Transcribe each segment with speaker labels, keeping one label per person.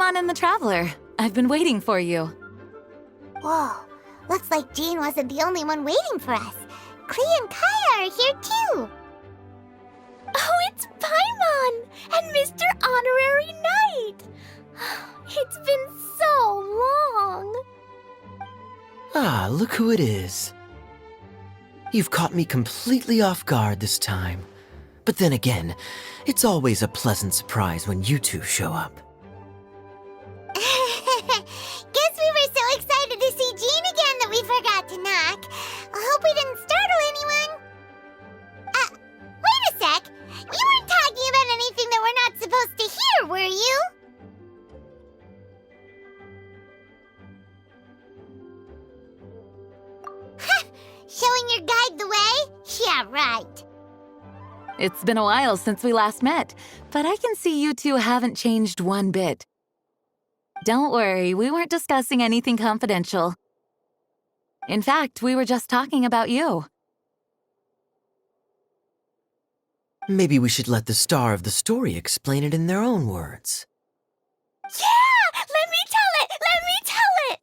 Speaker 1: on in the Traveler. I've been waiting for you.
Speaker 2: Whoa, looks like Jean wasn't the only one waiting for us. Klee and Kaya are here too.
Speaker 3: Oh, it's Paimon and Mr. Honorary Knight. It's been so long.
Speaker 4: Ah, look who it is. You've caught me completely off guard this time. But then again, it's always a pleasant surprise when you two show up.
Speaker 2: Guess we were so excited to see Jean again that we forgot to knock. I hope we didn't startle anyone. Wait a sec. You weren't talking about anything that we're not supposed to hear, were you? Showing your guide the way? Yeah, right.
Speaker 1: It's been a while since we last met, but I can see you two haven't changed one bit. Don't worry, we weren't discussing anything confidential. In fact, we were just talking about you.
Speaker 4: Maybe we should let the star of the story explain it in their own words.
Speaker 3: Yeah! Let me tell it! Let me tell it!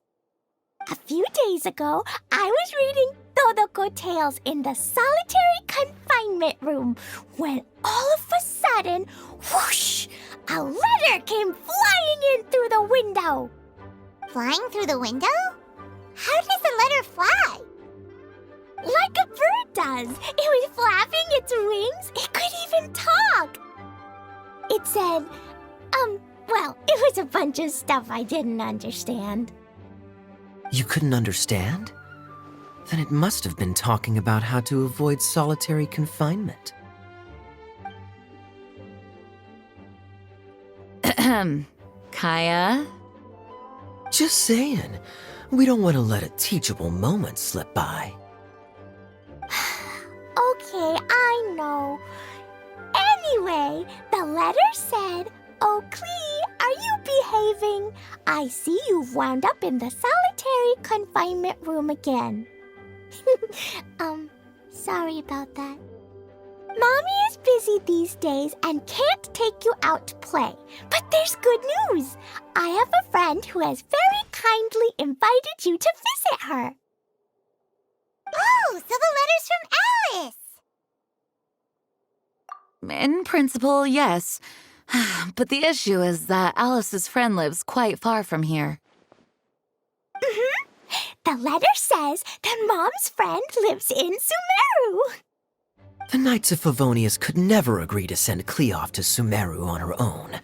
Speaker 3: A few days ago, I was reading Todoko Tales in the solitary confinement room when all of a sudden, whoosh, a letter came flying in through the window.
Speaker 2: Flying through the window? How does a letter fly?
Speaker 3: Like a bird does. It was flapping its wings. It could even talk. It said, well, it was a bunch of stuff I didn't understand.
Speaker 4: You couldn't understand? Then it must have been talking about how to avoid solitary confinement.
Speaker 1: Kaya?
Speaker 4: Just saying. We don't want to let a teachable moment slip by.
Speaker 3: Okay, I know. Anyway, the letter said, "Oh, Klee, are you behaving? I see you've wound up in the solitary confinement room again." Sorry about that. Mommy is busy these days and can't take you out to play. But there's good news. I have a friend who has very kindly invited you to visit her.
Speaker 2: Oh, so the letter's from Alice.
Speaker 1: In principle, yes. But the issue is that Alice's friend lives quite far from here.
Speaker 3: The letter says that Mom's friend lives in Sumeru.
Speaker 4: The Knights of Favonius could never agree to send Klee off to Sumeru on her own,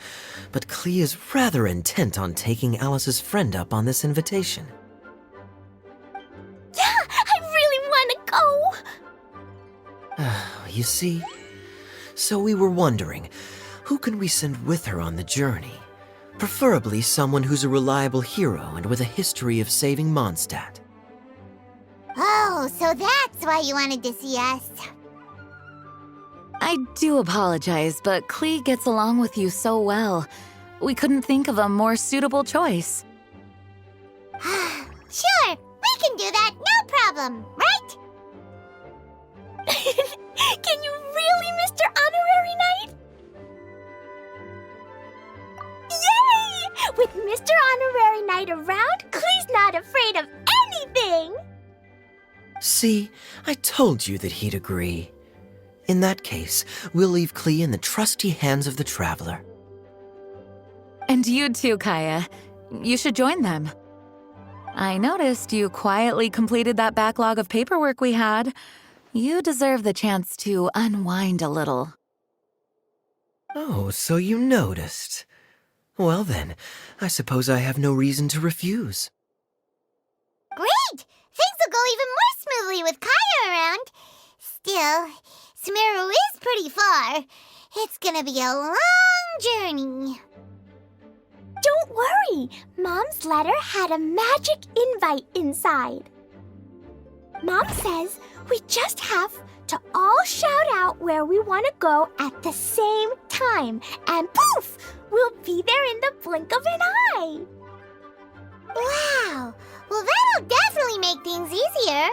Speaker 4: but Klee is rather intent on taking Alice's friend up on this invitation.
Speaker 3: Yeah, I really want to go.
Speaker 4: You see? So we were wondering, who can we send with her on the journey? Preferably someone who's a reliable hero and with a history of saving Mondstadt.
Speaker 2: Oh, so that's why you wanted to see us.
Speaker 1: I do apologize, but Klee gets along with you so well. We couldn't think of a more suitable choice.
Speaker 2: Sure, we can do that, no problem, right?
Speaker 3: Can you really, Mr. Honorary Knight? Yay! With Mr. Honorary Knight around, Klee's not afraid of anything!
Speaker 4: See, I told you that he'd agree. In that case, we'll leave Klee in the trusty hands of the Traveler.
Speaker 1: And you too, Kaya. You should join them. I noticed you quietly completed that backlog of paperwork we had. You deserve the chance to unwind a little.
Speaker 4: Oh, so you noticed. Well then, I suppose I have no reason to refuse.
Speaker 2: Great! Things will go even more smoothly with Kaya around. Still, Sumeru is pretty far. It's gonna be a long journey.
Speaker 3: Don't worry, Mom's letter had a magic invite inside. Mom says we just have to all shout out where we want to go at the same time, and poof, we'll be there in the blink of an eye.
Speaker 2: Wow! Well, that'll definitely make things easier.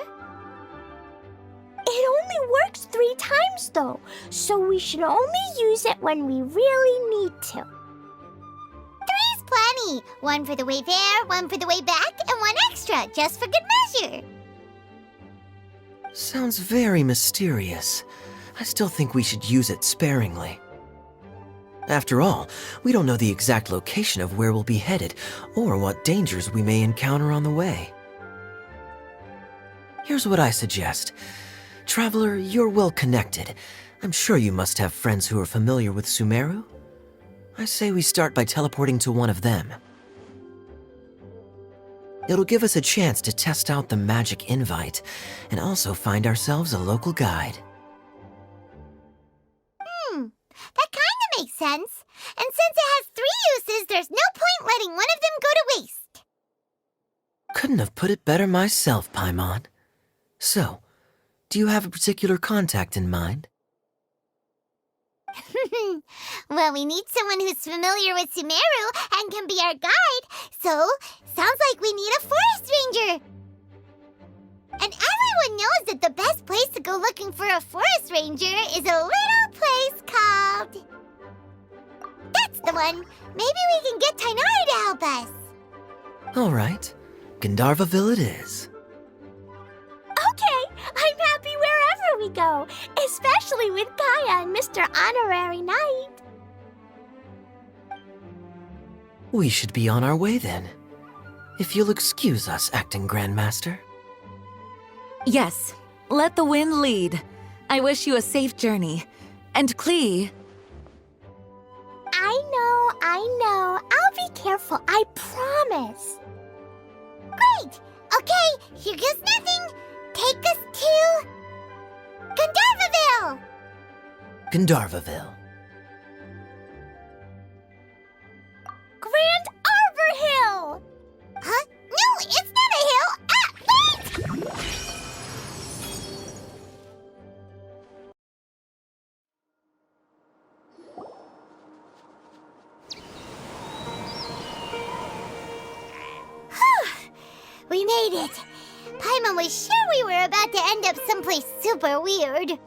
Speaker 3: It only works 3 times, though, so we should only use it when we really need to.
Speaker 2: 3's plenty. money. One for the way there, one for the way back, and one extra, just for good measure.
Speaker 4: Sounds very mysterious. I still think we should use it sparingly. After all, we don't know the exact location of where we'll be headed or what dangers we may encounter on the way. Here's what I suggest. Traveler, you're well connected. I'm sure you must have friends who are familiar with Sumeru. I say we start by teleporting to one of them. It'll give us a chance to test out the magic invite and also find ourselves a local guide.
Speaker 2: That kinda makes sense. And since it has 3 uses, there's no point letting one of them go to waste.
Speaker 4: Couldn't have put it better myself, Paimon. So, do you have a particular contact in mind?
Speaker 2: Well, we need someone who's familiar with Sumeru and can be our guide, so sounds like we need a forest ranger. And everyone knows that the best place to go looking for a forest ranger is a little place called... That's the one! Maybe we can get Tainari to help us.
Speaker 4: All right, Gandharvaville it is.
Speaker 3: Okay, I'm happy wherever we go, especially with Gaia and Mr. Honorary Knight.
Speaker 4: We should be on our way then. If you'll excuse us, Acting Grandmaster.
Speaker 1: Yes, let the wind lead. I wish you a safe journey. And Klee,
Speaker 3: I know. I'll be careful, I promise.
Speaker 2: Great! Okay, here goes nothing. Take us to... Gandharvaville!
Speaker 4: Gandharvaville.
Speaker 3: Grand Arbor Hill!
Speaker 2: Huh? No, it's not a hill! Ah, wait! We made it! Paimon was sure we were about to end up someplace super weird.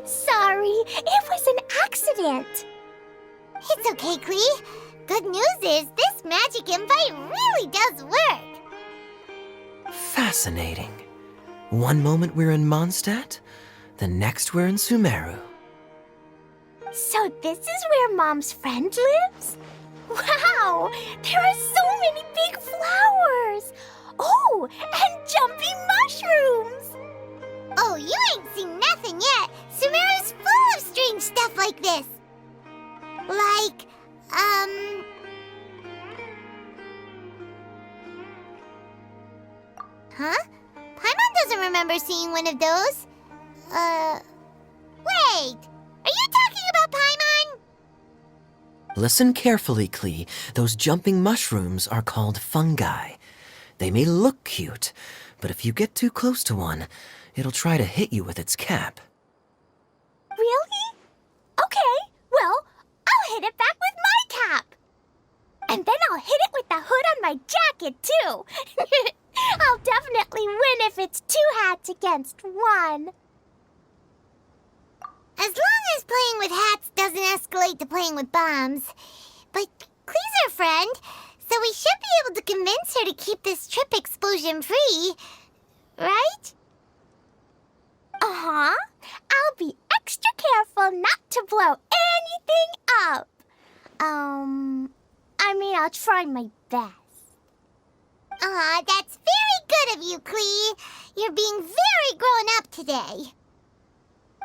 Speaker 3: Sorry, it was an accident.
Speaker 2: It's okay, Klee. Good news is this magic invite really does work.
Speaker 4: Fascinating. One moment we're in Mondstadt, the next we're in Sumeru.
Speaker 3: So this is where Mom's friend lives? Wow, there are so many big flowers. Oh, and jumping mushrooms.
Speaker 2: Oh, you ain't seen nothing yet. Sumeru's full of strange stuff like this. Like, Huh? Paimon doesn't remember seeing one of those. Wait! Are you talking about Paimon?
Speaker 4: Listen carefully, Klee. Those jumping mushrooms are called fungi. They may look cute, but if you get too close to one, it'll try to hit you with its cap.
Speaker 3: Really? Okay, well, I'll hit it back with my cap. And then I'll hit it with the hood on my jacket, too. I'll definitely win if it's 2 hats against 1.
Speaker 2: As long as playing with hats doesn't escalate to playing with bombs. But Klee's our friend, so we should be able to convince her to keep this trip explosion-free. Right?
Speaker 3: Uh-huh. I'll be extra careful not to blow anything up. I'll try my best.
Speaker 2: Aw, that's very good of you, Klee. You're being very grown up today.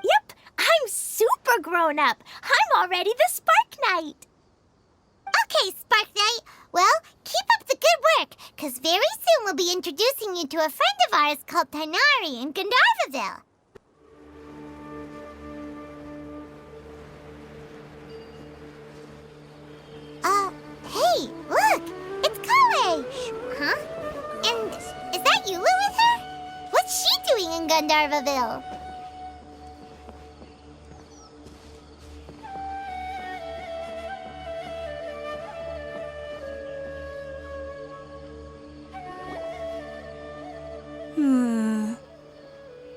Speaker 3: Yep, I'm super grown up. I'm already the Spark Knight.
Speaker 2: Okay, Spark Knight. Well, keep up the good work, because very soon we'll be introducing you to a friend of ours called Tainari in Gandharvaville. Hey, look! It's Kale! Huh? And is that Yula with her? What's she doing in Gandharvaville?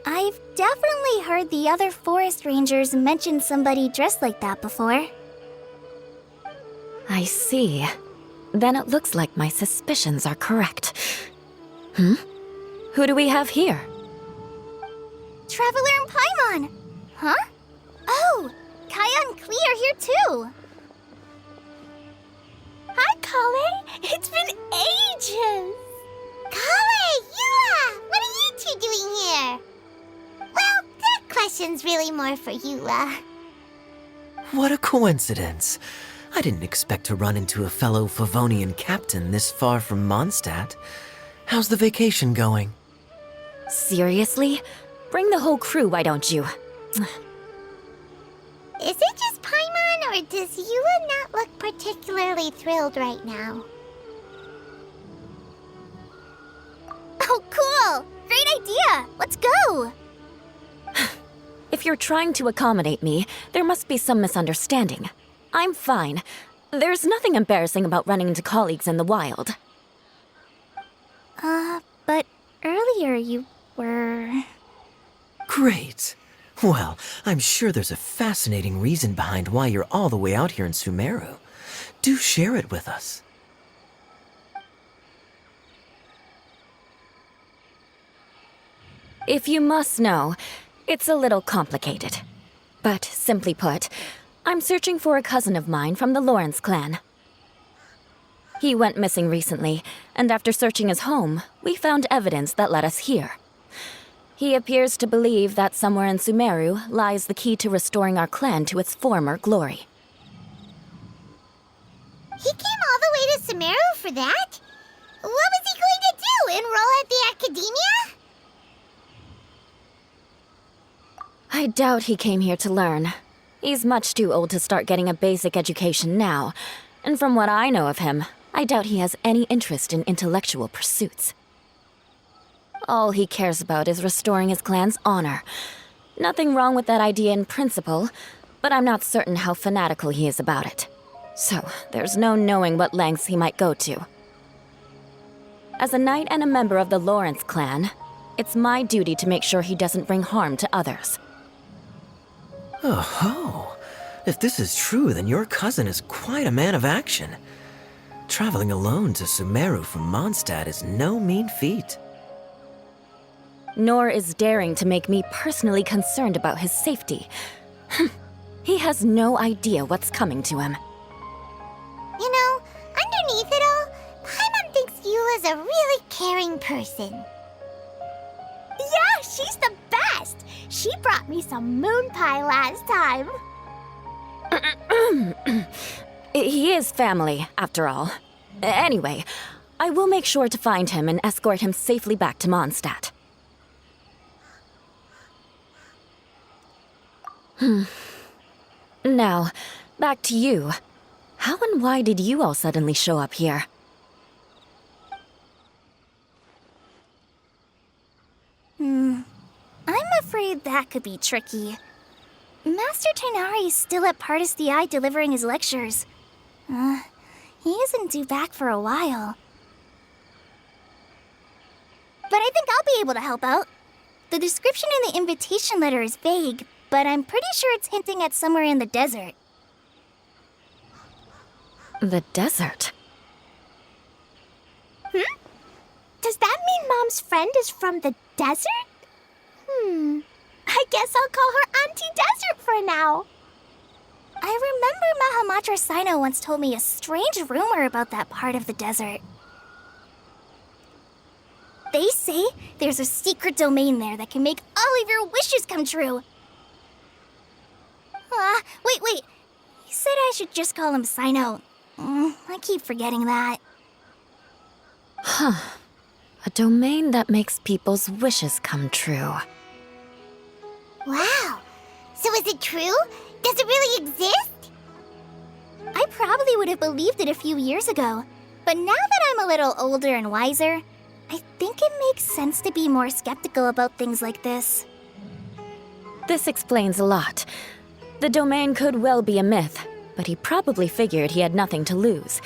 Speaker 5: I've definitely heard the other forest rangers mention somebody dressed like that before. I
Speaker 1: I see. Then it looks like my suspicions are correct. Who do we have here?
Speaker 5: Traveler and Paimon! Huh? Oh, Kaya and Klee are here too!
Speaker 3: Hi, Kale. It's been ages.
Speaker 2: Kale, Eula! What are you two doing here? Well, that question's really more for Eula.
Speaker 4: What a coincidence. I didn't expect to run into a fellow Favonian captain this far from Mondstadt. How's the vacation going?
Speaker 1: Seriously? Bring the whole crew, why don't you?
Speaker 2: Is it just Paimon, or does Eula not look particularly thrilled right now?
Speaker 5: Oh, cool! Great idea! Let's go!
Speaker 1: If you're trying to accommodate me, there must be some misunderstanding. I'm fine. There's nothing embarrassing about running into colleagues in the wild.
Speaker 5: But earlier you were...
Speaker 4: Great. Well, I'm sure there's a fascinating reason behind why you're all the way out here in Sumeru. Do share it with us.
Speaker 1: If you must know, it's a little complicated. But simply put, I'm searching for a cousin of mine from the Lawrence clan. He went missing recently, and after searching his home, we found evidence that led us here. He appears to believe that somewhere in Sumeru lies the key to restoring our clan to its former glory.
Speaker 2: He came all the way to Sumeru for that? What was he going to do, enroll at the academia?
Speaker 1: I doubt he came here to learn. He's much too old to start getting a basic education now, and from what I know of him, I doubt he has any interest in intellectual pursuits. All he cares about is restoring his clan's honor. Nothing wrong with that idea in principle, but I'm not certain how fanatical he is about it. So, there's no knowing what lengths he might go to. As a knight and a member of the Lawrence clan, it's my duty to make sure he doesn't bring harm to others.
Speaker 4: Oh-ho! If this is true, then your cousin is quite a man of action. Traveling alone to Sumeru from Mondstadt is no mean feat.
Speaker 1: Nor is daring to make me personally concerned about his safety. He has no idea what's coming to him.
Speaker 2: You know, underneath it all, Paimon thinks Eula's a really caring person.
Speaker 3: Yeah, she's the best. She brought me some moon pie last time.
Speaker 1: He is family, after all. Anyway, I will make sure to find him and escort him safely back to Mondstadt. Now, back to you. How and why did you all suddenly show up here?
Speaker 5: I'm afraid that could be tricky. Master Tighnari is still at Pardis the Eye delivering his lectures. He isn't due back for a while. But I think I'll be able to help out. The description in the invitation letter is vague, but I'm pretty sure it's hinting at somewhere in the desert.
Speaker 1: The desert?
Speaker 3: Does that mean Mom's friend is from the desert? I guess I'll call her Auntie Desert for now.
Speaker 5: I remember Mahamatra Sino once told me a strange rumor about that part of the desert. They say there's a secret domain there that can make all of your wishes come true. Wait. He said I should just call him Sino. I keep forgetting that.
Speaker 1: A domain that makes people's wishes come true.
Speaker 2: Wow. So is it true? Does it really exist?
Speaker 5: I probably would have believed it a few years ago, but now that I'm a little older and wiser, I think it makes sense to be more skeptical about things like this.
Speaker 1: This explains a lot. The domain could well be a myth, but he probably figured he had nothing to lose.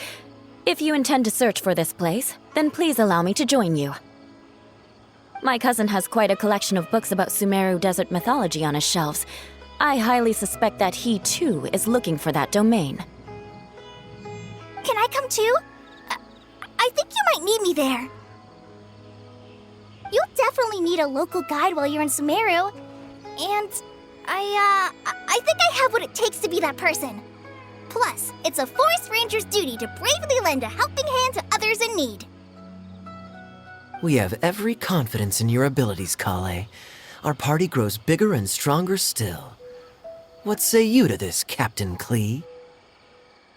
Speaker 1: If you intend to search for this place, then please allow me to join you. My cousin has quite a collection of books about Sumeru desert mythology on his shelves. I highly suspect that he, too, is looking for that domain.
Speaker 5: Can I come too? I think you might need me there. You'll definitely need a local guide while you're in Sumeru. And I think I have what it takes to be that person. Plus, it's a forest ranger's duty to bravely lend a helping hand to others in need.
Speaker 4: We have every confidence in your abilities, Kale. Our party grows bigger and stronger still. What say you to this, Captain Klee?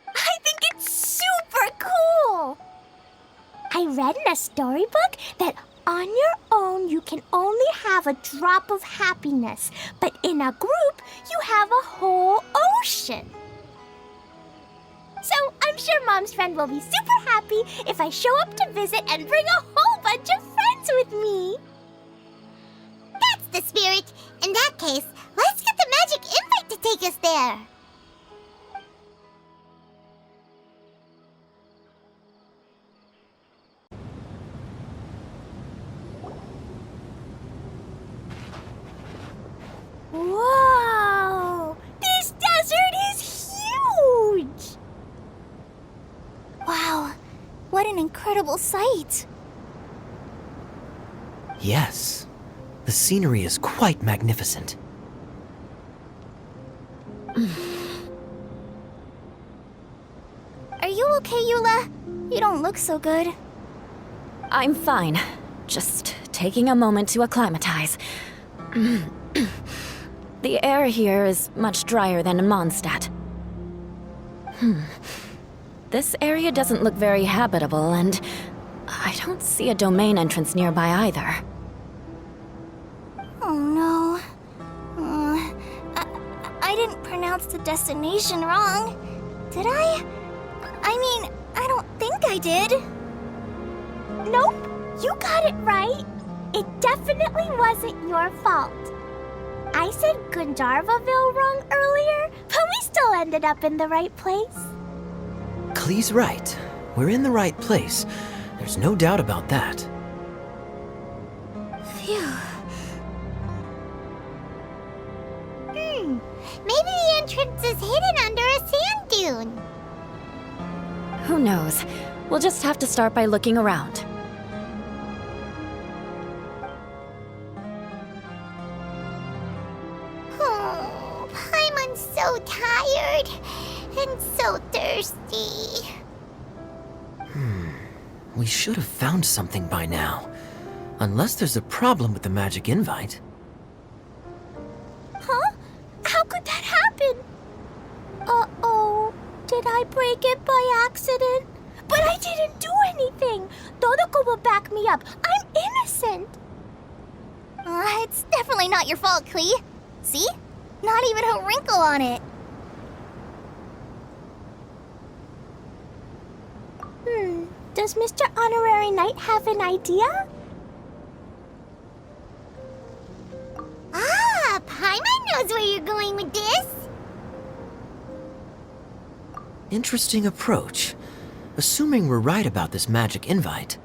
Speaker 3: I think it's super cool! I read in a storybook that on your own you can only have a drop of happiness, but in a group you have a whole ocean. So I'm sure Mom's friend will be super happy if I show up to visit and bring a whole bunch of friends with me.
Speaker 2: That's the spirit. In that case, let's get the magic invite to take us there.
Speaker 3: Whoa! This desert is huge!
Speaker 5: Wow, what an incredible sight.
Speaker 4: Yes. The scenery is quite magnificent.
Speaker 5: Are you okay, Eula? You don't look so good.
Speaker 1: I'm fine. Just taking a moment to acclimatize. The air here is much drier than in Mondstadt. This area doesn't look very habitable, and I don't see a domain entrance nearby either.
Speaker 5: Oh no. I didn't pronounce the destination wrong, did I? I mean, I don't think I did.
Speaker 3: Nope, you got it right. It definitely wasn't your fault. I said Gandharvaville wrong earlier, but we still ended up in the right place.
Speaker 4: Klee's right. We're in the right place. There's no doubt about that.
Speaker 5: Phew.
Speaker 2: Maybe the entrance is hidden under a sand dune.
Speaker 1: Who knows? We'll just have to start by looking around.
Speaker 2: Oh, Paimon's so tired and so thirsty.
Speaker 4: We should have found something by now. Unless there's a problem with the magic invite.
Speaker 3: Huh? How could that happen? Uh-oh. Did I break it by accident? But I didn't do anything. Todoko will back me up. I'm innocent.
Speaker 5: It's definitely not your fault, Klee. See? Not even a wrinkle on it.
Speaker 3: Does Mr. Honorary Knight have an idea?
Speaker 2: Ah, Paimon knows where you're going with this.
Speaker 4: Interesting approach. Assuming we're right about this magic invite.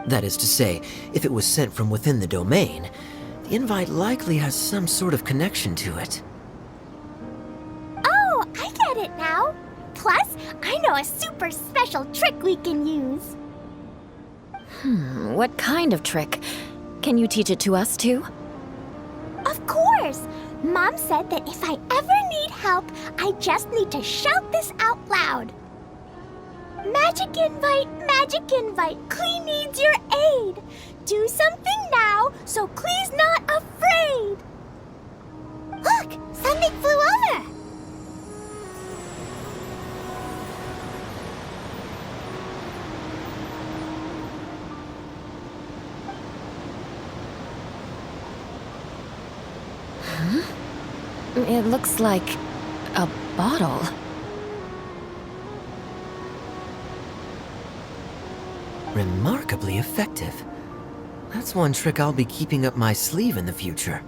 Speaker 4: That is to say, if it was sent from within the domain, the invite likely has some sort of connection to it.
Speaker 3: Oh, I get it now. Plus, I know a super special trick we can use.
Speaker 1: What kind of trick? Can you teach it to us too?
Speaker 3: Of course! Mom said that if I ever need help, I just need to shout this out loud. Magic invite, Klee needs your aid. Do something now so Klee's not afraid.
Speaker 2: Look, something flew over.
Speaker 1: It looks like a bottle.
Speaker 4: Remarkably effective. That's one trick I'll be keeping up my sleeve in the future.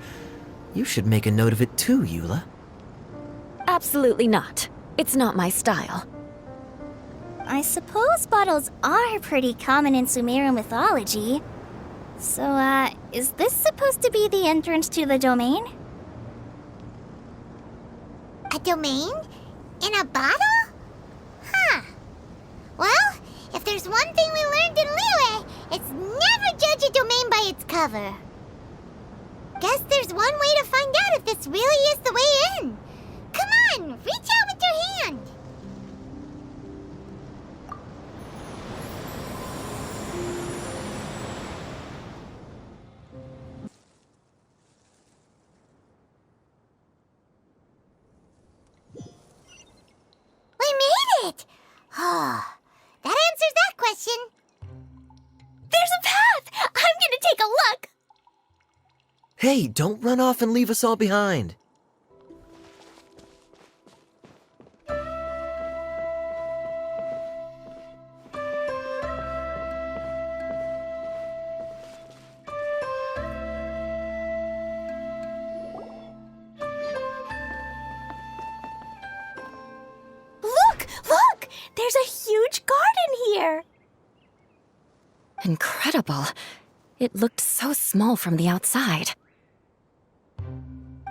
Speaker 4: You should make a note of it too, Eula.
Speaker 1: Absolutely not. It's not my style.
Speaker 5: I suppose bottles are pretty common in Sumeru mythology. So, is this supposed to be the entrance to the domain?
Speaker 2: A domain? In a bottle? Huh. one thing we learned in Liyue, it's never judge a domain by its cover. Guess there's one way to find out if this really is the way in. Come on, reach out with your hand. We made it! Oh, that answers that question.
Speaker 3: There's a path! I'm gonna take a look!
Speaker 4: Hey, don't run off and leave us all behind.
Speaker 3: Look! There's a huge garden here!
Speaker 1: Incredible. It looked so small from the outside.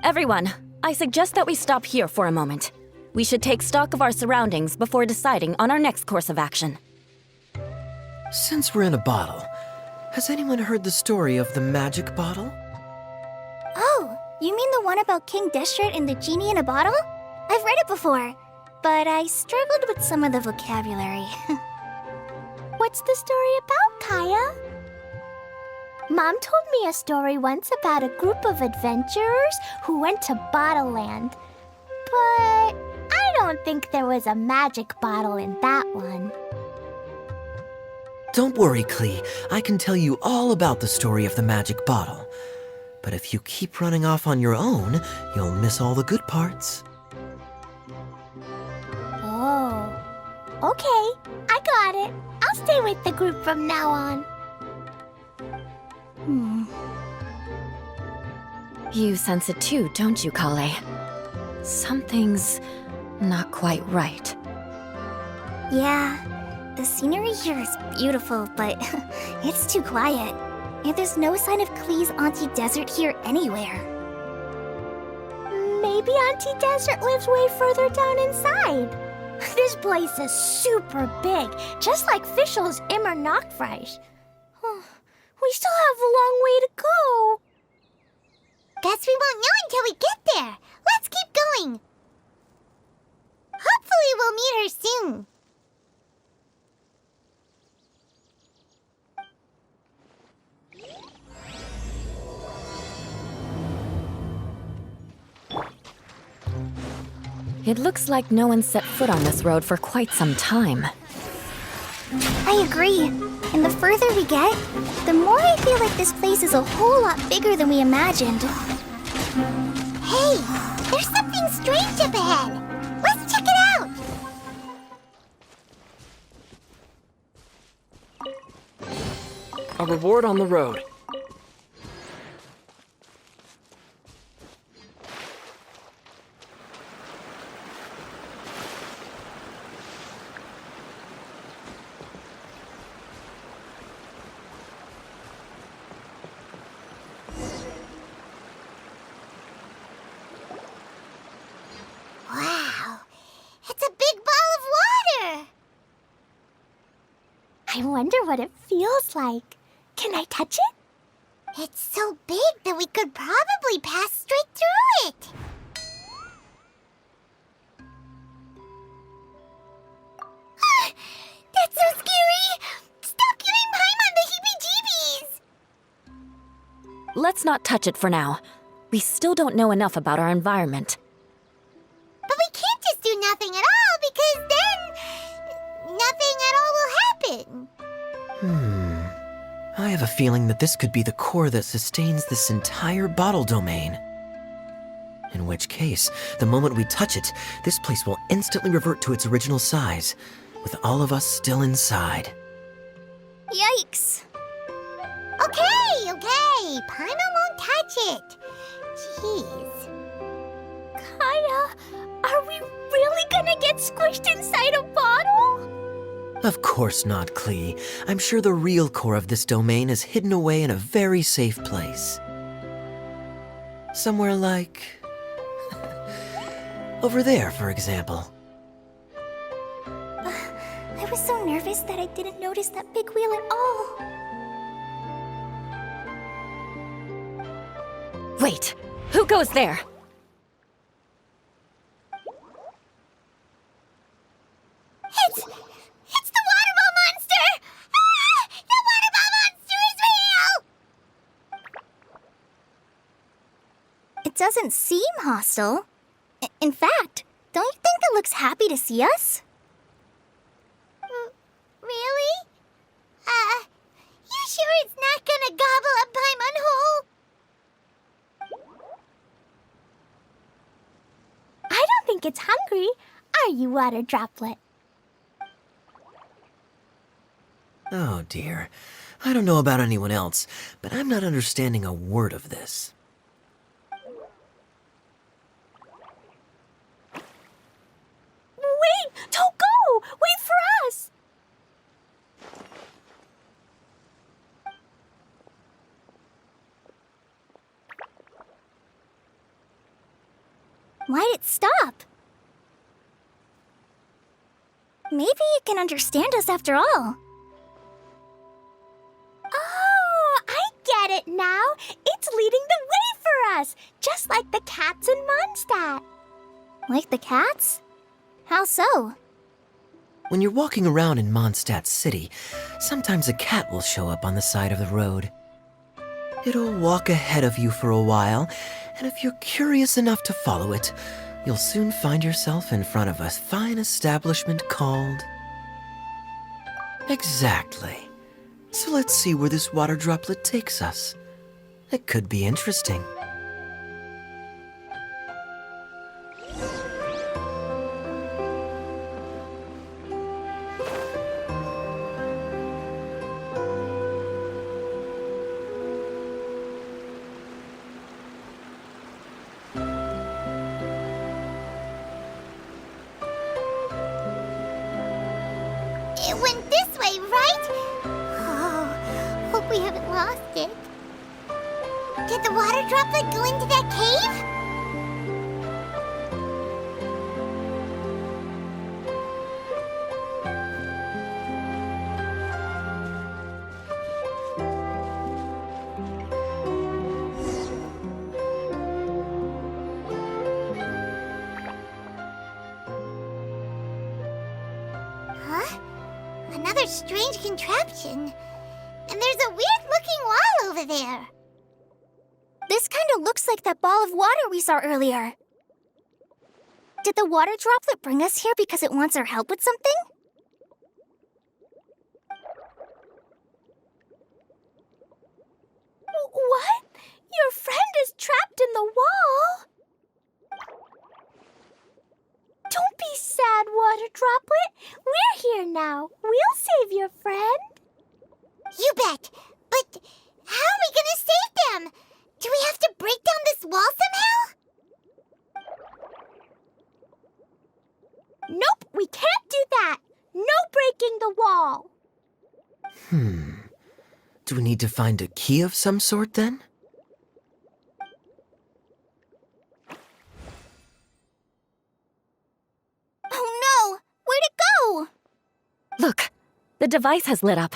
Speaker 1: Everyone, I suggest that we stop here for a moment. We should take stock of our surroundings before deciding on our next course of action.
Speaker 4: Since we're in a bottle, has anyone heard the story of the magic bottle?
Speaker 5: Oh, you mean the one about King Deshret and the genie in a bottle? I've read it before, but I struggled with some of the vocabulary.
Speaker 3: What's the story about, Kaya? Mom told me a story once about a group of adventurers who went to Bottle Land. But I don't think there was a magic bottle in that one.
Speaker 4: Don't worry, Klee. I can tell you all about the story of the magic bottle. But if you keep running off on your own, you'll miss all the good parts.
Speaker 3: Oh, okay. I got it. I'll stay with the group from now on.
Speaker 1: You sense it too, don't you, Kale? Something's not quite right.
Speaker 5: Yeah, the scenery here is beautiful, but it's too quiet. And there's no sign of Klee's Auntie Desert here anywhere.
Speaker 3: Maybe Auntie Desert lives way further down inside. This place is super big, just like Fischl's Immer Nachtreich. We still have a long way to go.
Speaker 2: Guess we won't know until we get there. Let's keep going. Hopefully we'll meet her soon.
Speaker 1: It looks like no one set foot on this road for quite some time.
Speaker 5: I agree. And the further we get, the more I feel like this place is a whole lot bigger than we imagined.
Speaker 2: Hey, there's something strange up ahead. Let's check it out.
Speaker 6: A reward on the road.
Speaker 2: Wow, it's a big ball of water.
Speaker 3: I wonder what it feels like. Can I touch it?
Speaker 2: It's so big that we could probably pass straight through it. That's so scary! Stop giving Paimon the heebie-jeebies!
Speaker 1: Let's not touch it for now. We still don't know enough about our environment.
Speaker 2: But we can't just do nothing at all, because then nothing at all will happen.
Speaker 4: I have a feeling that this could be the core that sustains this entire bottle domain. In which case, the moment we touch it, this place will instantly revert to its original size, with all of us still inside.
Speaker 5: Yikes!
Speaker 2: Okay. Paimon won't touch it. Jeez.
Speaker 3: Kaya, are we really gonna get squished inside a bottle?
Speaker 4: Of course not, Klee. I'm sure the real core of this domain is hidden away in a very safe place. Somewhere like... over there, for example.
Speaker 5: I was so nervous that I didn't notice that big wheel at all.
Speaker 1: Wait, who goes there?
Speaker 2: It's the water ball monster! Ah! The water ball monster is real!
Speaker 5: It doesn't seem hostile. In fact, don't you think it looks happy to see us?
Speaker 2: Really? You sure it's not gonna gobble up Paimon whole?
Speaker 3: I don't think it's hungry. Are you, Water Droplet?
Speaker 4: Oh dear. I don't know about anyone else, but I'm not understanding a word of this.
Speaker 3: Wait! Don't go! Wait for us!
Speaker 5: Why'd it stop? Maybe it can understand us after all.
Speaker 3: Oh, I get it now. It's leading the way for us, just like the cats in Mondstadt.
Speaker 5: Like the cats? How so?
Speaker 4: When you're walking around in Mondstadt City, sometimes a cat will show up on the side of the road. It'll walk ahead of you for a while, and if you're curious enough to follow it, you'll soon find yourself in front of a fine establishment called... Exactly. So let's see where this water droplet takes us. It could be interesting.
Speaker 2: It went this way, right? Oh, hope we haven't lost it. Did the water droplet go into that cave? Huh? Another strange contraption. And there's a weird-looking wall over there.
Speaker 5: This kind of looks like that ball of water we saw earlier. Did the water droplet bring us here because it wants our help with something?
Speaker 3: What? Your friend is trapped in the wall? Don't be sad, Water Droplet. We're here now. We'll save your friend.
Speaker 2: You bet. But how are we gonna save them? Do we have to break down this wall somehow?
Speaker 3: Nope, we can't do that. No breaking the wall.
Speaker 4: Do we need to find a key of some sort then?
Speaker 5: Oh no! Where'd it go?
Speaker 1: Look, the device has lit up.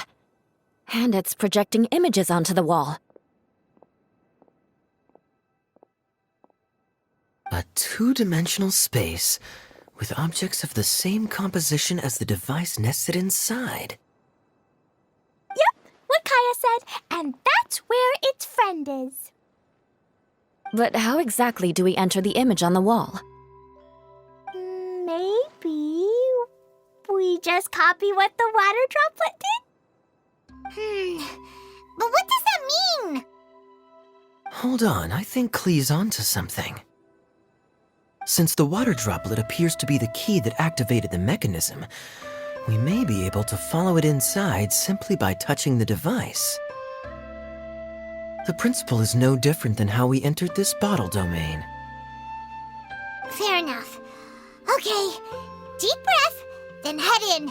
Speaker 1: And it's projecting images onto the wall.
Speaker 4: A two-dimensional space with objects of the same composition as the device nested inside.
Speaker 3: Yep, what Kaya said, and that's where its friend is.
Speaker 1: But how exactly do we enter the image on the wall?
Speaker 3: Maybe we just copy what the water droplet did?
Speaker 2: But what does that mean?
Speaker 4: Hold on, I think Klee's onto something. Since the water droplet appears to be the key that activated the mechanism, we may be able to follow it inside simply by touching the device. The principle is no different than how we entered this bottle domain.
Speaker 2: Fair enough. Okay, deep breath, then head in.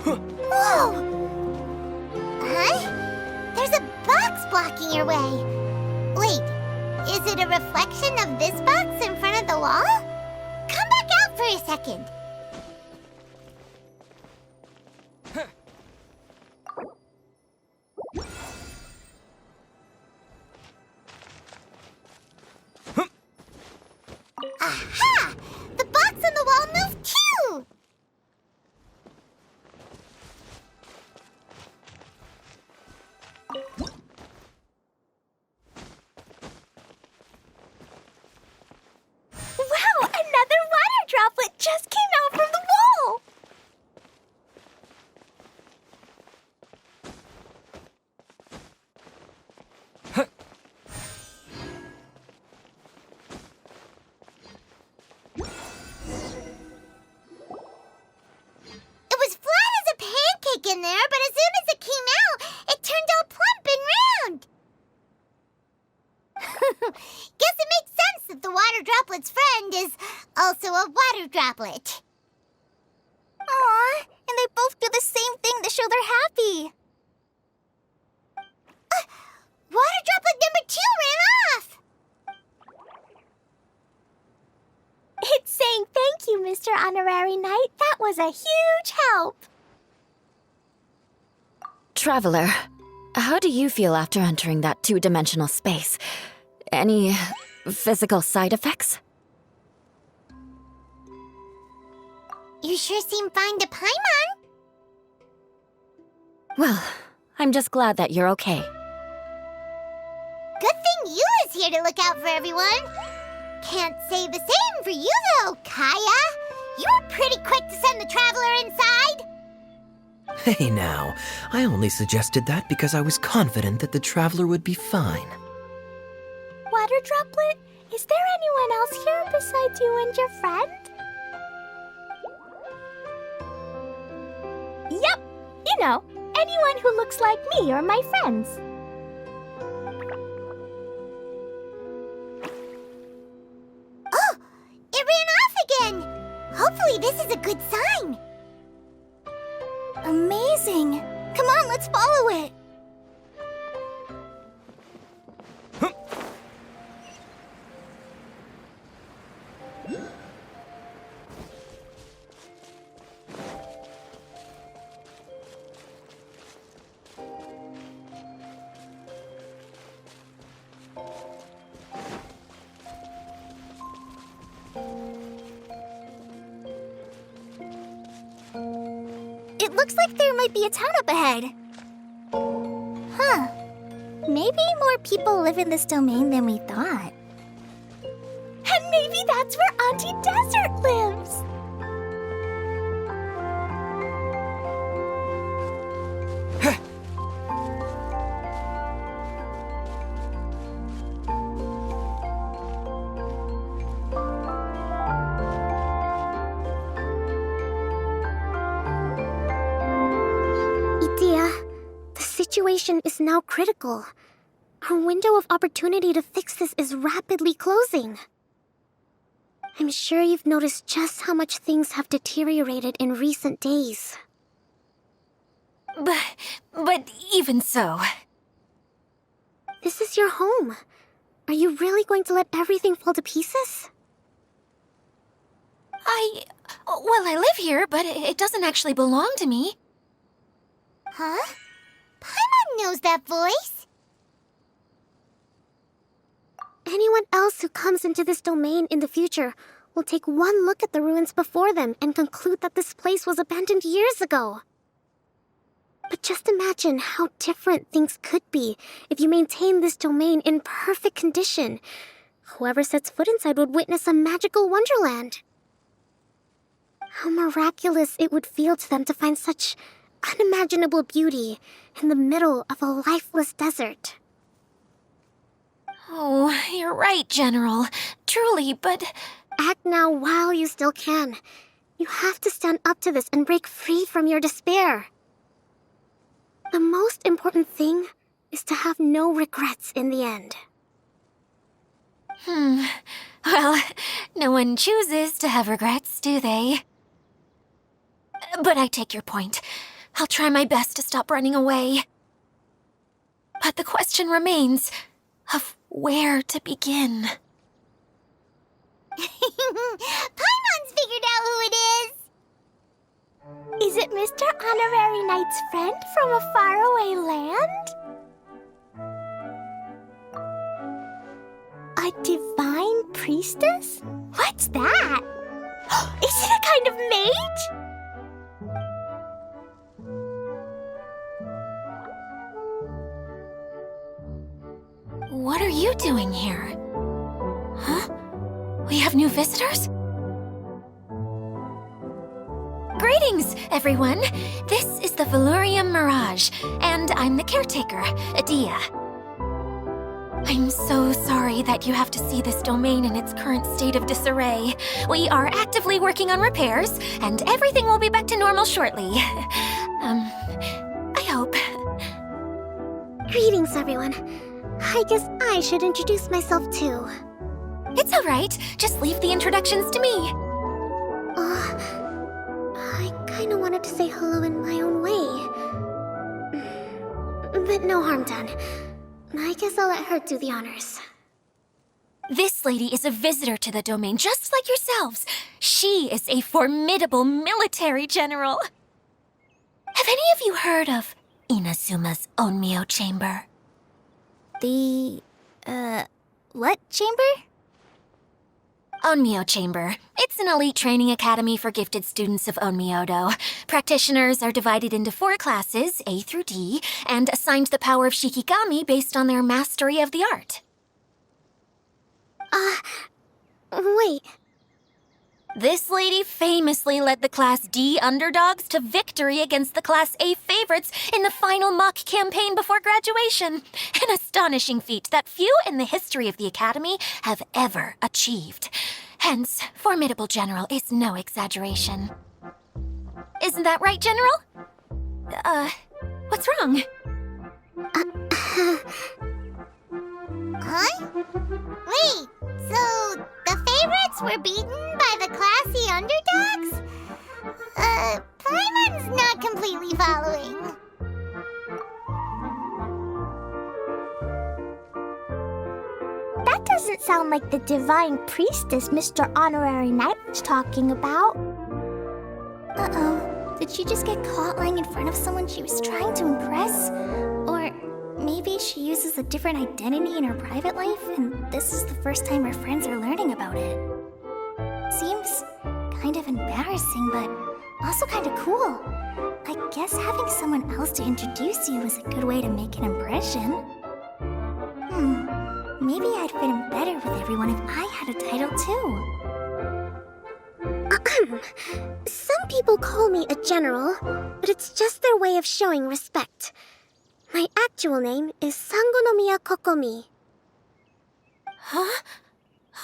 Speaker 2: Whoa! Huh? There's a box blocking your way. Wait, is it a reflection of this box in front of the wall? Come back out for a second. Aha! The box on the wall moved too!
Speaker 3: Wow, another water droplet just came out from the wall!
Speaker 2: It was flat as a pancake in there, but as soon as it came out, it turned all plump and round. Guess it makes sense that the water droplet's friend is also a water droplet.
Speaker 5: Aw, and they both do the same thing to show they're happy.
Speaker 2: Water droplet number 2 ran off.
Speaker 3: It's saying thank you, Mr. Honorary Knight. That was a huge help.
Speaker 1: Traveler, how do you feel after entering that two-dimensional space? Any physical side effects?
Speaker 2: You sure seem fine to Paimon.
Speaker 1: Well, I'm just glad that you're okay.
Speaker 2: Good thing Eula's here to look out for everyone. Can't say the same for you, though, Kaya. You were pretty quick to send the traveler inside.
Speaker 4: Hey now, I only suggested that because I was confident that the traveler would be fine.
Speaker 3: Water droplet, is there anyone else here besides you and your friend? Yep, you know, anyone who looks like me or my friends.
Speaker 2: Oh, it ran off again. Hopefully this is a good sign.
Speaker 5: Amazing. Come on, let's follow it. It looks like there might be a town up ahead. Huh. Maybe more people live in this domain than we thought.
Speaker 3: And maybe that's where Auntie Desert lives.
Speaker 5: Itia, the situation is now critical. Our window of opportunity to fix this is rapidly closing. I'm sure you've noticed just how much things have deteriorated in recent days.
Speaker 1: But even so...
Speaker 5: This is your home. Are you really going to let everything fall to pieces?
Speaker 1: Well, I live here, but it doesn't actually belong to me.
Speaker 2: Huh? Paimon knows that voice.
Speaker 5: Anyone else who comes into this domain in the future will take one look at the ruins before them and conclude that this place was abandoned years ago. But just imagine how different things could be if you maintain this domain in perfect condition. Whoever sets foot inside would witness a magical wonderland. How miraculous it would feel to them to find such unimaginable beauty in the middle of a lifeless desert.
Speaker 1: Oh, you're right, General. Truly, but...
Speaker 5: Act now while you still can. You have to stand up to this and break free from your despair. The most important thing is to have no regrets in the end.
Speaker 1: Well, no one chooses to have regrets, do they? But I take your point.
Speaker 3: I'll try my best to stop running away. But the question remains of where to begin.
Speaker 2: Paimon's figured out who it is.
Speaker 3: Is it Mr. Honorary Knight's friend from a faraway land? A divine priestess? What's that? Is it a kind of mage? What are you doing here? Huh? We have new visitors? Greetings, everyone. This is the Valurium Mirage, and I'm the caretaker, Adia. I'm so sorry that you have to see this domain in its current state of disarray. We are actively working on repairs, and everything will be back to normal shortly. I hope.
Speaker 5: Greetings, everyone. I guess I should introduce myself too.
Speaker 3: It's all right. Just leave the introductions to me.
Speaker 5: I kinda wanted to say hello in my own way. But no harm done. I guess I'll let her do the honors.
Speaker 3: This lady is a visitor to the domain, just like yourselves. She is a formidable military general. Have any of you heard of Inazuma's Onmyo Chamber?
Speaker 5: The, what chamber?
Speaker 3: Onmyo Chamber. It's an elite training academy for gifted students of Onmyodo. Practitioners are divided into 4 classes, A through D, and assigned the power of Shikigami based on their mastery of the art.
Speaker 5: Wait.
Speaker 3: This lady famously led the Class D underdogs to victory against the Class A favorites in the final mock campaign before graduation. An astonishing feat that few in the history of the Academy have ever achieved. Hence, formidable general is no exaggeration. Isn't that right, General? What's wrong?
Speaker 2: Huh? Wait, so the favorites were beaten by the classy underdogs? Paimon's not completely following.
Speaker 5: That doesn't sound like the divine priestess Mr. Honorary Knight was talking about. Uh-oh. Did she just get caught lying in front of someone she was trying to impress? Or maybe she uses a different identity in her private life, and this is the first time her friends are learning about it. Seems kind of embarrassing, but also kind of cool. I guess having someone else to introduce you is a good way to make an impression. Maybe I'd fit in better with everyone if I had a title too. Some people call me a general, but it's just their way of showing respect. My actual name is Sangonomiya Kokomi.
Speaker 3: Huh?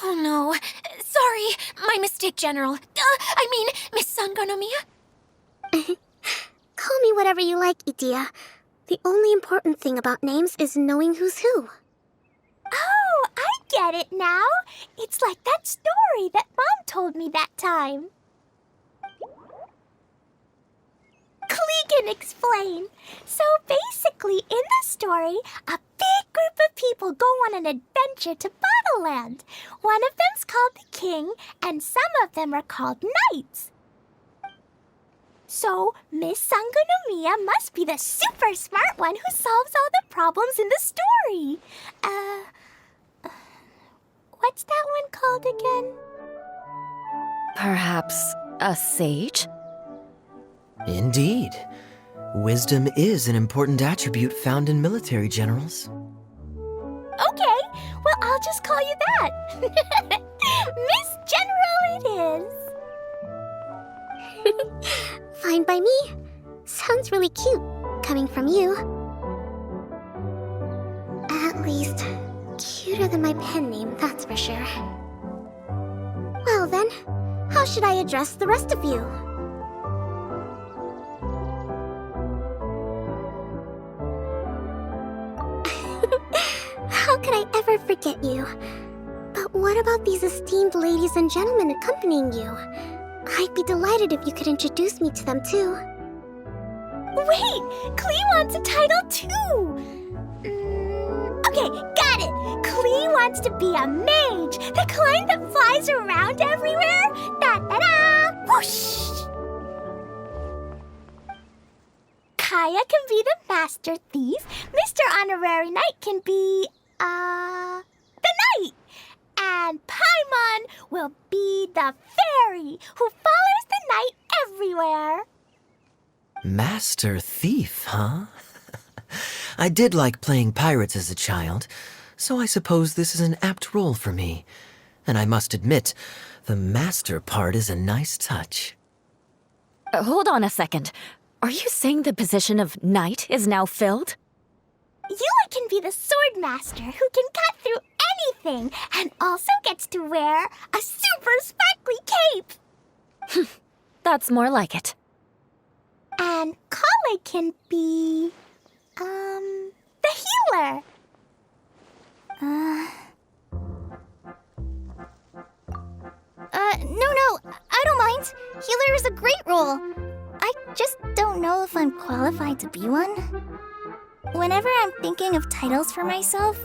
Speaker 3: Oh no. Sorry, my mistake, General. I mean, Miss Sangonomiya?
Speaker 5: Call me whatever you like, Idia. The only important thing about names is knowing who's who. Oh, I get it now. It's like that story that Mom told me that time. Clegan explain. So basically, in the story, a big group of people go on an adventure to Bottleland. One of them's called the King, and some of them are called Knights. So, Miss Sangonomiya must be the super smart one who solves all the problems in the story. What's that one called again?
Speaker 1: Perhaps a sage?
Speaker 4: Indeed. Wisdom is an important attribute found in military generals.
Speaker 5: Okay, well, I'll just call you that. Miss General it is. Fine by me. Sounds really cute, coming from you. At least, cuter than my pen name, that's for sure. Well then, how should I address the rest of you? How could I ever forget you? But what about these esteemed ladies and gentlemen accompanying you? I'd be delighted if you could introduce me to them too.
Speaker 3: Wait, Klee wants a title too. Okay, got it. Klee wants to be a mage, the kind that flies around everywhere. Da-da-da! Whoosh! Kaya can be the master thief. Mr. Honorary Knight can be, the knight. And Paimon will be the fairy who follows the knight everywhere.
Speaker 4: Master Thief, huh? I did like playing pirates as a child, so I suppose this is an apt role for me. And I must admit, the master part is a nice touch.
Speaker 1: Hold on a second. Are you saying the position of knight is now filled?
Speaker 3: Eula can be the sword master who can cut through anything and also gets to wear a super sparkly cape.
Speaker 1: That's more like it.
Speaker 3: And Kale can be, the healer.
Speaker 5: No, I don't mind. Healer is a great role. I just don't know if I'm qualified to be one. Whenever I'm thinking of titles for myself,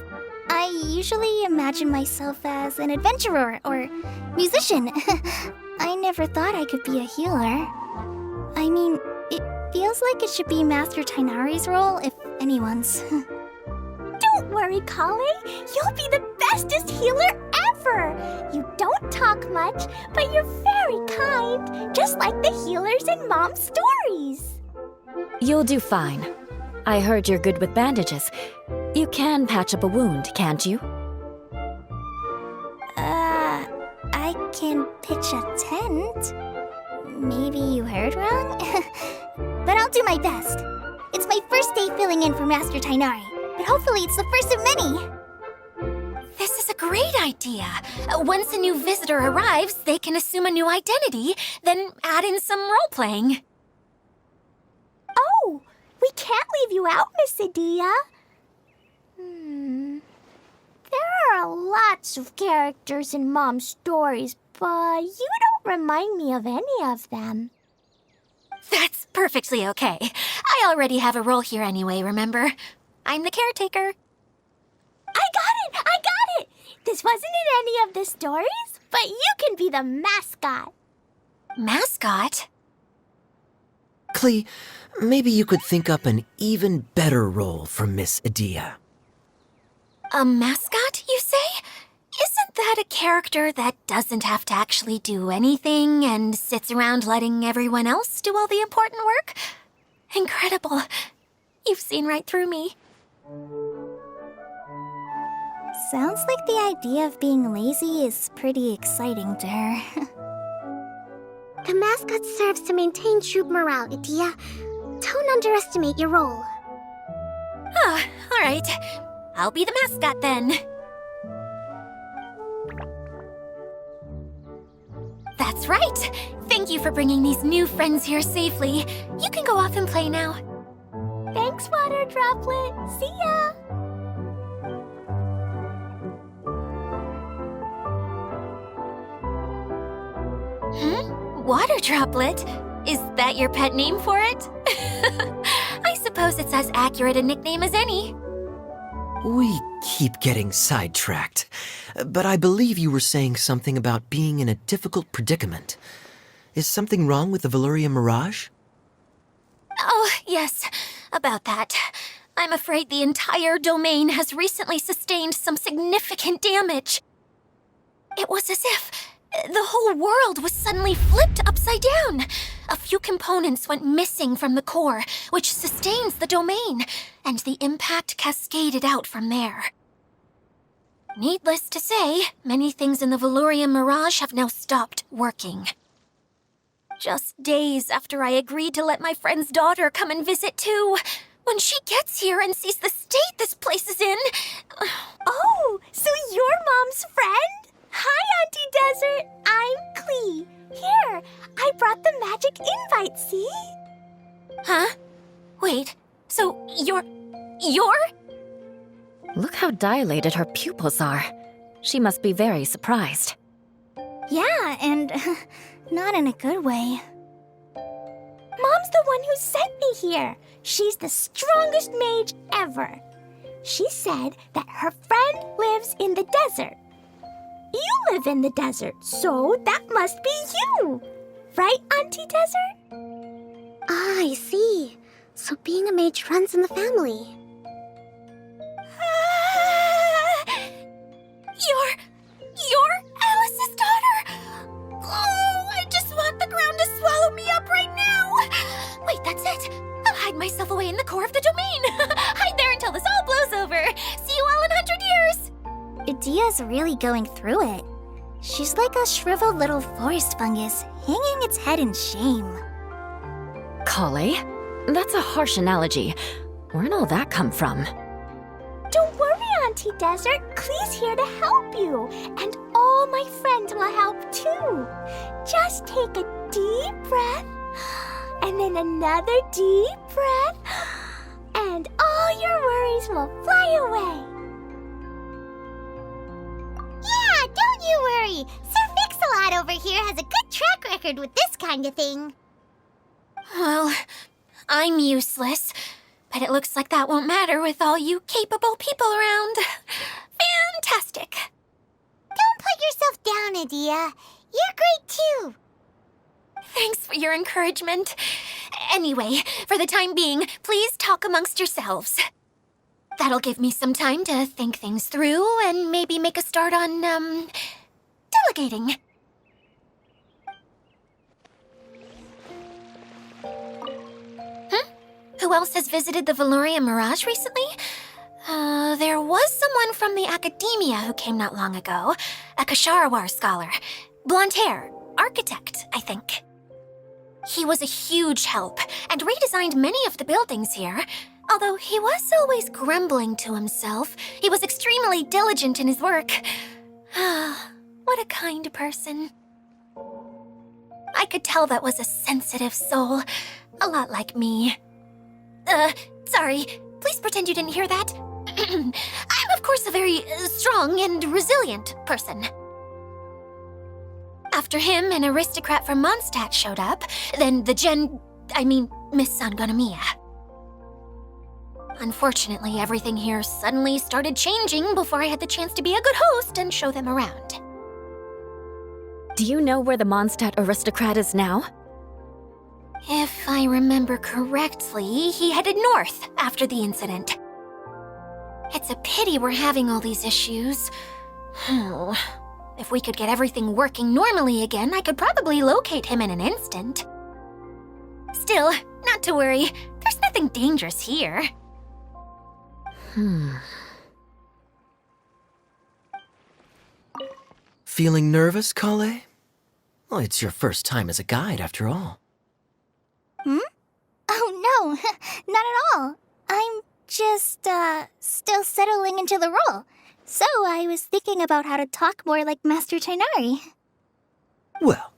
Speaker 5: I usually imagine myself as an adventurer or musician. I never thought I could be a healer. I mean, it feels like it should be Master Tainari's role, if anyone's.
Speaker 3: Don't worry, Kale. You'll be the bestest healer ever. You don't talk much, but you're very kind, just like the healers in Mom's stories.
Speaker 1: You'll do fine. I heard you're good with bandages. You can patch up a wound, can't you?
Speaker 5: I can pitch a tent. Maybe you heard wrong? But I'll do my best. It's my first day filling in for Master Tainari, but hopefully it's the first of many.
Speaker 7: This is a great idea. Once a new visitor arrives, they can assume a new identity, then add in some role-playing.
Speaker 3: Oh, we can't leave you out, Miss Adia. There are lots of characters in Mom's stories, but you don't remind me of any of them.
Speaker 7: That's perfectly okay. I already have a role here anyway, remember? I'm the caretaker.
Speaker 3: I got it! This wasn't in any of the stories, but you can be the mascot.
Speaker 7: Mascot?
Speaker 4: Klee, maybe you could think up an even better role for Miss Adia.
Speaker 7: A mascot, you say? Isn't that a character that doesn't have to actually do anything and sits around letting everyone else do all the important work? Incredible. You've seen right through me.
Speaker 5: Sounds like the idea of being lazy is pretty exciting to her.
Speaker 2: The mascot serves to maintain troop morale, Adia. Don't underestimate your role.
Speaker 7: All right. I'll be the mascot then. That's right. Thank you for bringing these new friends here safely. You can go off and play now.
Speaker 3: Thanks, Water Droplet. See ya!
Speaker 7: Water Droplet? Is that your pet name for it? I suppose it's as accurate a nickname as any.
Speaker 4: We keep getting sidetracked, but I believe you were saying something about being in a difficult predicament. Is something wrong with the Valyria Mirage?
Speaker 7: Oh, yes, about that. I'm afraid the entire domain has recently sustained some significant damage. It was as if the whole world was suddenly flipped upside down. A few components went missing from the core, which sustains the domain, and the impact cascaded out from there. Needless to say, many things in the Valyria Mirage have now stopped working. Just days after I agreed to let my friend's daughter come and visit too, when she gets here and sees the state this place is in...
Speaker 3: Oh, so you're Mom's friend? Hi, Auntie Desert. I'm Klee. Here, I brought the magic invite, see?
Speaker 7: Huh? Wait, so you're...
Speaker 1: Look how dilated her pupils are. She must be very surprised.
Speaker 5: Yeah, and not in a good way.
Speaker 3: Mom's the one who sent me here. She's the strongest mage ever. She said that her friend lives in the desert. You live in the desert, so that must be you. Right, Auntie Desert?
Speaker 5: Ah, I see. So being a mage runs in the family.
Speaker 7: You're Alice's daughter? Oh, I just want the ground to swallow me up right now. Wait, that's it. I'll hide myself away in the core of the domain. Hide there until this all blows over. See you all in 100 years.
Speaker 5: Idia's really going through it. She's like a shriveled little forest fungus, hanging its head in shame.
Speaker 1: Kale? That's a harsh analogy. Where'd all that come from?
Speaker 3: Don't worry, Auntie Desert. Klee's here to help you. And all my friends will help too. Just take a deep breath. And then another deep breath. And all your worries will fly away.
Speaker 2: Yeah, don't you worry. Sir Mix-a-Lot over here has a good track record with this kind of thing.
Speaker 7: Well, I'm useless, but it looks like that won't matter with all you capable people around. Fantastic.
Speaker 2: Don't put yourself down, Adia. You're great too.
Speaker 7: Thanks for your encouragement. Anyway, for the time being, please talk amongst yourselves. That'll give me some time to think things through and maybe make a start on, delegating. Who else has visited the Valoria Mirage recently? There was someone from the academia who came not long ago. A Kasharawar scholar. Blonde hair. Architect, I think. He was a huge help and redesigned many of the buildings here. Although he was always grumbling to himself, he was extremely diligent in his work. What a kind person. I could tell that was a sensitive soul. A lot like me. Sorry. Please pretend you didn't hear that. I'm, of course, a very strong and resilient person. After him, an aristocrat from Mondstadt showed up, then Miss Sangonomiya. Unfortunately, everything here suddenly started changing before I had the chance to be a good host and show them around.
Speaker 1: Do you know where the Mondstadt aristocrat is now?
Speaker 7: If I remember correctly, he headed north after the incident. It's a pity we're having all these issues. If we could get everything working normally again, I could probably locate him in an instant. Still, not to worry. There's nothing dangerous here.
Speaker 4: Feeling nervous, Kale? Well, it's your first time as a guide, after all.
Speaker 5: Oh, no, not at all. I'm just, still settling into the role. So I was thinking about how to talk more like Master Tainari.
Speaker 4: Well,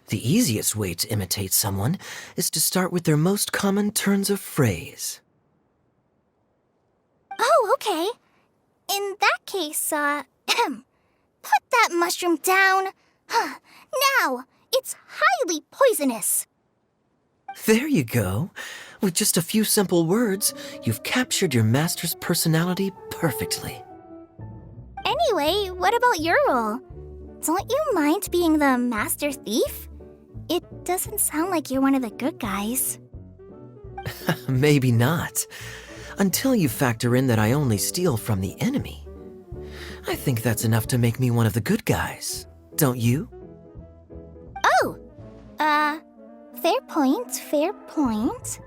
Speaker 4: the easiest way to imitate someone is to start with their most common turns of phrase.
Speaker 5: Oh, okay. In that case, put that mushroom down. Now, it's highly poisonous.
Speaker 4: There you go. With just a few simple words, you've captured your master's personality perfectly.
Speaker 5: Anyway, what about your role? Don't you mind being the master thief? It doesn't sound like you're one of the good guys.
Speaker 4: Maybe not. Until you factor in that I only steal from the enemy. I think that's enough to make me one of the good guys. Don't you?
Speaker 5: Oh! Fair point, fair point.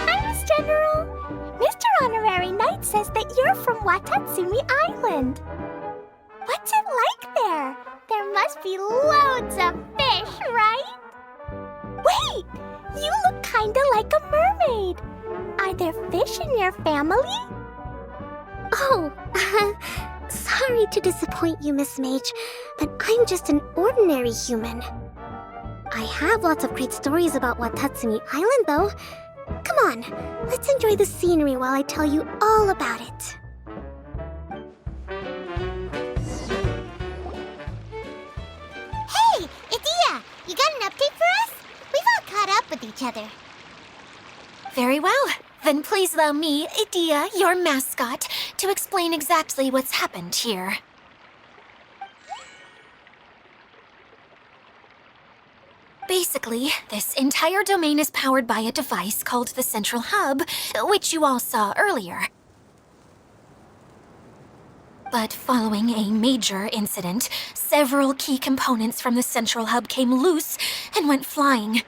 Speaker 3: Hi, Miss General. Mr. Honorary Knight says that you're from Watatsumi Island. What's it like there? There must be loads of fish, right? Wait! You look kinda like a mermaid. Are there fish in your family?
Speaker 5: Oh, sorry to disappoint you, Miss Mage, but I'm just an ordinary human. I have lots of great stories about Watatsumi Island, though. Come on, let's enjoy the scenery while I tell you all about it.
Speaker 2: Hey, Adia! You got an update for us? We've all caught up with each other.
Speaker 7: Very well. Then please allow me, Idia, your mascot, to explain exactly what's happened here. Basically, this entire domain is powered by a device called the Central Hub, which you all saw earlier. But following a major incident, several key components from the Central Hub came loose and went flying.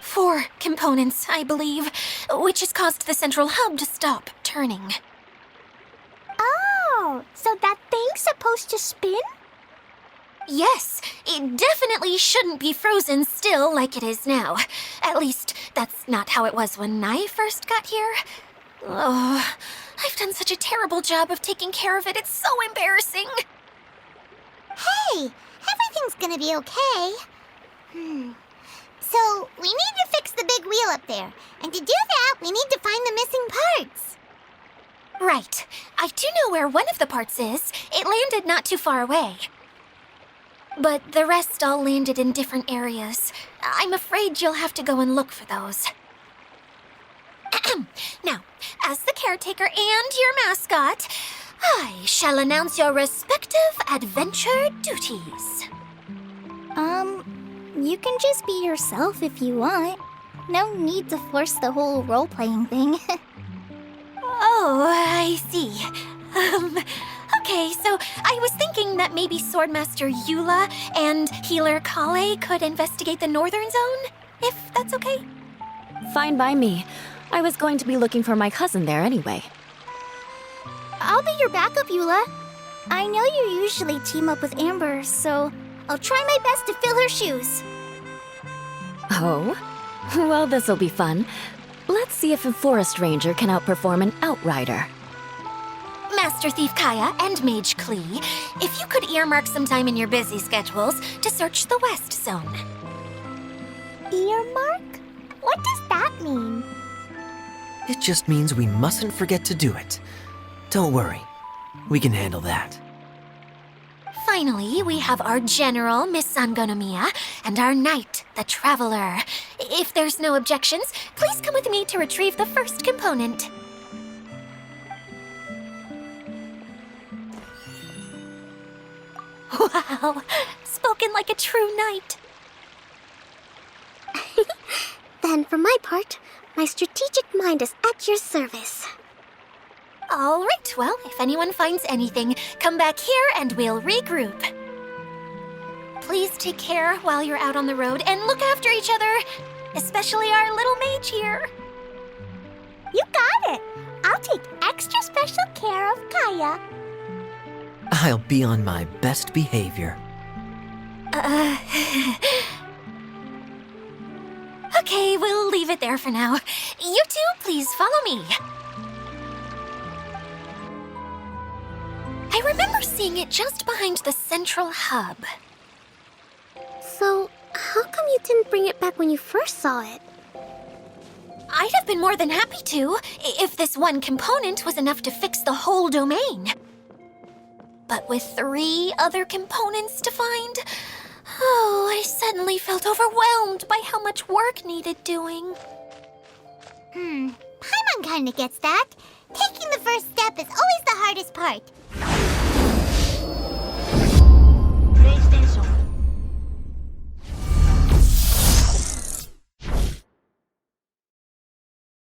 Speaker 7: 4 components, I believe, which has caused the Central Hub to stop turning.
Speaker 3: Oh, so that thing's supposed to spin?
Speaker 7: Yes, it definitely shouldn't be frozen still like it is now. At least, that's not how it was when I first got here. Oh, I've done such a terrible job of taking care of it. It's so embarrassing.
Speaker 2: Hey, everything's gonna be okay. So, we need to fix the big wheel up there. And to do that, we need to find the missing parts.
Speaker 7: Right. I do know where one of the parts is. It landed not too far away. But the rest all landed in different areas. I'm afraid you'll have to go and look for those. Now, as the caretaker and your mascot, I shall announce your respective adventure duties.
Speaker 5: You can just be yourself if you want. No need to force the whole role-playing thing.
Speaker 7: Oh, I see. Okay, so I was thinking that maybe Swordmaster Eula and Healer Kale could investigate the Northern Zone, if that's okay?
Speaker 1: Fine by me. I was going to be looking for my cousin there anyway.
Speaker 5: I'll be your backup, Eula. I know you usually team up with Amber, so I'll try my best to fill her shoes.
Speaker 1: Oh? Well, this'll be fun. Let's see if a forest ranger can outperform an outrider.
Speaker 7: Master Thief Kaya and Mage Klee, if you could earmark some time in your busy schedules to search the West Zone.
Speaker 3: Earmark? What does that mean?
Speaker 4: It just means we mustn't forget to do it. Don't worry, we can handle that.
Speaker 7: Finally, we have our General, Miss Sangonomiya, and our Knight, the Traveler. If there's no objections, please come with me to retrieve the first component. Wow, spoken like a true knight.
Speaker 3: Then, for my part, my strategic mind is at your service.
Speaker 7: All right, well, if anyone finds anything, come back here and we'll regroup. Please take care while you're out on the road and look after each other, especially our little mage here.
Speaker 3: You got it! I'll take extra special care of Kaya.
Speaker 4: I'll be on my best behavior.
Speaker 7: Okay, we'll leave it there for now. You two, please follow me. I remember seeing it just behind the Central Hub.
Speaker 3: So, how come you didn't bring it back when you first saw it?
Speaker 7: I'd have been more than happy to, if this one component was enough to fix the whole domain. But with 3 other components to find, I suddenly felt overwhelmed by how much work needed doing.
Speaker 2: Paimon kinda gets that. Taking the first step is always the hardest part.